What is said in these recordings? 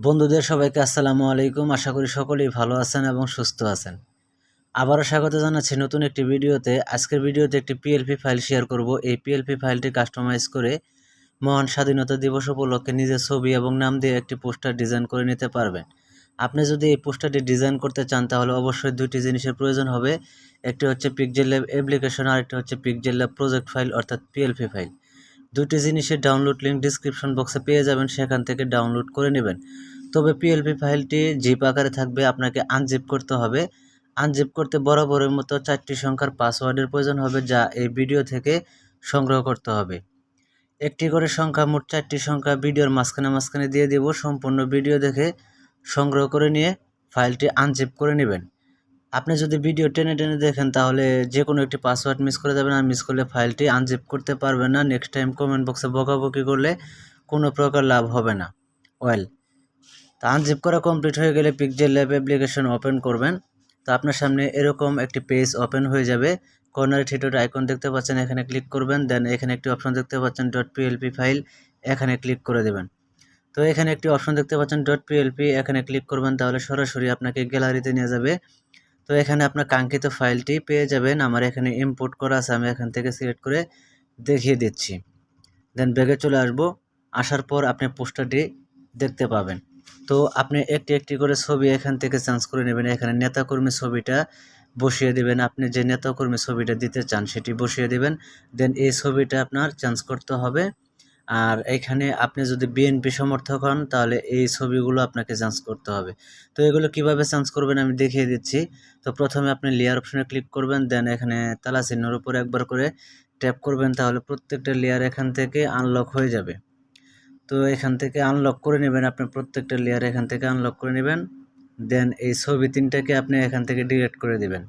বন্ধুদের সবাইকে আসসালামু আলাইকুম। আশা করি সকলেই ভালো আছেন এবং সুস্থ আছেন। আবারও স্বাগত জানাচ্ছি নতুন একটি ভিডিওতে। আজকের ভিডিওতে একটি পিএলপি ফাইল শেয়ার করব। এই পিএলপি ফাইলটি কাস্টমাইজ করে মহান স্বাধীনতা দিবস উপলক্ষে নিজের ছবি এবং নাম দিয়ে একটি পোস্টার ডিজাইন করে নিতে পারবেন। আপনি যদি এই পোস্টারটি ডিজাইন করতে চান তাহলে অবশ্যই দুইটি জিনিসের প্রয়োজন হবে। একটি হচ্ছে পিক্সেল অ্যাপ্লিকেশন আর একটি হচ্ছে পিক্সেল প্রজেক্ট ফাইল অর্থাৎ পিএলপি ফাইল। দুটি জিনিসের ডাউনলোড লিঙ্ক ডিসক্রিপশন বক্সে পেয়ে যাবেন, সেখান থেকে ডাউনলোড করে নেবেন। তবে পিএলপি ফাইলটি জিপ আকারে থাকবে, আপনাকে আনজিপ করতে হবে। আনজিপ করতে বরাবরের মতো 4টি সংখ্যার পাসওয়ার্ডের প্রয়োজন হবে, যা এই ভিডিও থেকে সংগ্রহ করতে হবে। একটি করে সংখ্যা, মোট 4টি সংখ্যা ভিডিওর মাঝখানে দিয়ে দেব। সম্পূর্ণ ভিডিও দেখে সংগ্রহ করে নিয়ে ফাইলটি আনজিপ করে নেবেন। আপনি যদি ভিডিও টেনে দেখেন তাহলে যে কোনো একটি পাসওয়ার্ড মিস করে যাবেন, আর মিস করলে ফাইলটি আনজিপ করতে পারবেন না। নেক্সট টাইম কমেন্ট বক্সে বকাবকি করলে কোনো প্রকার লাভ হবে না। তো আনজিপ করা কমপ্লিট হয়ে গেলে পিক্সেল ল্যাব অ্যাপ্লিকেশন ওপেন করবেন। তো আপনার সামনে এরকম একটি পেজ ওপেন হয়ে যাবে। কর্নারে থ্রি ডট আইকন দেখতে পাচ্ছেন, এখানে ক্লিক করবেন। দেন এখানে একটি অপশন দেখতে পাচ্ছেন .plp ফাইল, এখানে ক্লিক করে দেবেন। তো এখানে একটি অপশন দেখতে পাচ্ছেন .plp, এখানে ক্লিক করবেন। তাহলে সরাসরি আপনাকে গ্যালারিতে নিয়ে যাবে। তো এখানে আপনার কাঙ্ক্ষিত ফাইলটি পেয়ে যাবেন। আমার এখানে ইম্পোর্ট করা আছে, আমি এখান থেকে সিলেক্ট করে দেখিয়ে দিচ্ছি। দেন ব্যাগে চলে আসবো। আসার পর আপনি পোস্টারটি দেখতে পাবেন। তো আপনি একটি একটি করে ছবি এখান থেকে চেঞ্জ করে নেবেন। এখানে নেতাকর্মী ছবিটা বসিয়ে দেবেন। আপনি যে নেতাকর্মী ছবিটা দিতে চান সেটি বসিয়ে দেবেন। দেন এই ছবিটা আপনার চেঞ্জ করতে হবে। আর এখানে আপনি যদি বিএনপি সমর্থক হন তাহলে এই ছবিগুলো আপনাকে চেঞ্জ করতে হবে। তো এগুলো কিভাবে চেঞ্জ করবেন আমি দেখিয়ে দিচ্ছি। তো প্রথমে আপনি লেয়ার অপশনে ক্লিক করবেন। দেন এখানে তালা চিহ্নের উপর একবার করে ট্যাপ করবেন, তাহলে প্রত্যেকটা লেয়ার এখান থেকে আনলক হয়ে যাবে। তো এখান থেকে আনলক করে নেবেন, আপনি প্রত্যেকটা লেয়ার এখান থেকে আনলক করে নেবেন। দেন এই ছবি তিনটাকে আপনি এখান থেকে ডিলিট করে দিবেন।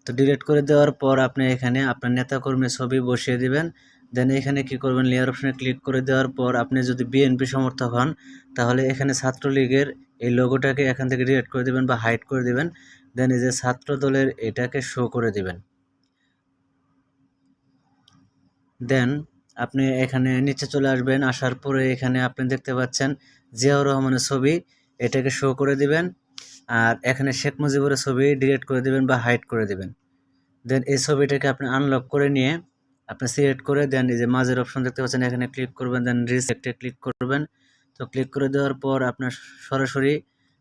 তো ডিলিট করে দেওয়ার পর আপনি এখানে আপনার নেতাকর্মীর ছবি বসিয়ে দিবেন। দেন এখানে কি করবেন, লেয়ার অপশনে ক্লিক করে দেওয়ার পর আপনি যদি বিএনপি সমর্থক হন তাহলে এখানে ছাত্রলীগের এই লোগোটাকে এখান থেকে ডিলিট করে দিবেন বা হাইড করে দিবেন। দেন এই যে ছাত্র দলের এটাকে শো করে দিবেন। দেন আপনি এখানে নিচে চলে আসবেন। আসার পরে এখানে আপনি দেখতে পাচ্ছেন জিয়াউর রহমানের ছবি, এটাকে শো করে দিবেন। আর এখানে শেখ মুজিবের ছবি ডিলিট করে দিবেন বা হাইড করে দিবেন। দেন এই ছবিটাকে আপনি আনলক করে নিয়ে আপনি সিলেক্ট করে দেন এই যে মাঝের অপশন দেখতে পাচ্ছেন, এখানে ক্লিক করবেন। দেন রিসেক্টে ক্লিক করবেন। তো ক্লিক করে দেওয়ার পর আপনার সরাসরি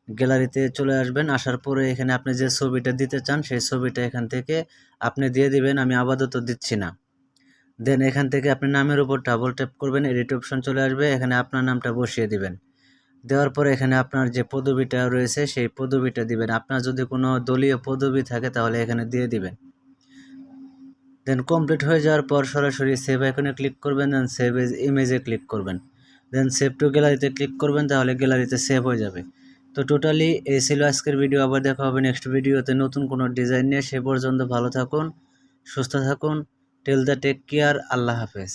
গ্যালারিতে চলে আসবেন। আসার পরে এখানে আপনি যে ছবিটা দিতে চান সেই ছবিটা এখান থেকে আপনি দিয়ে দিবেন। আমি আপাতত দিচ্ছি না। দেন এখান থেকে আপনি নামের উপর ডাবল ট্যাপ করবেন, এডিট অপশন চলে আসবে। এখানে আপনার নামটা বসিয়ে দিবেন। দেওয়ার পরে এখানে আপনার যে পদবিটা রয়েছে সেই পদবিটা দিবেন। আপনার যদি কোনো দলীয় পদবি থাকে তাহলে এখানে দিয়ে দিবেন। দেন কমপ্লিট হয়ে যাওয়ার পর সরাসরি সেভ আইকনে ক্লিক করবেন। দেন সেভ এজ ইমেজে ক্লিক করবেন। দেন সেভ টু গ্যালারিতে ক্লিক করবেন, তাহলে গ্যালারিতে সেভ হয়ে যাবে। তো টোটালি এই ছিল আজকের ভিডিও। আবার দেখা হবে নেক্সট ভিডিওতে নতুন কোনো ডিজাইন নিয়ে। সে পর্যন্ত ভালো থাকুন, সুস্থ থাকুন। Tell the take care. আল্লাহ হাফেজ।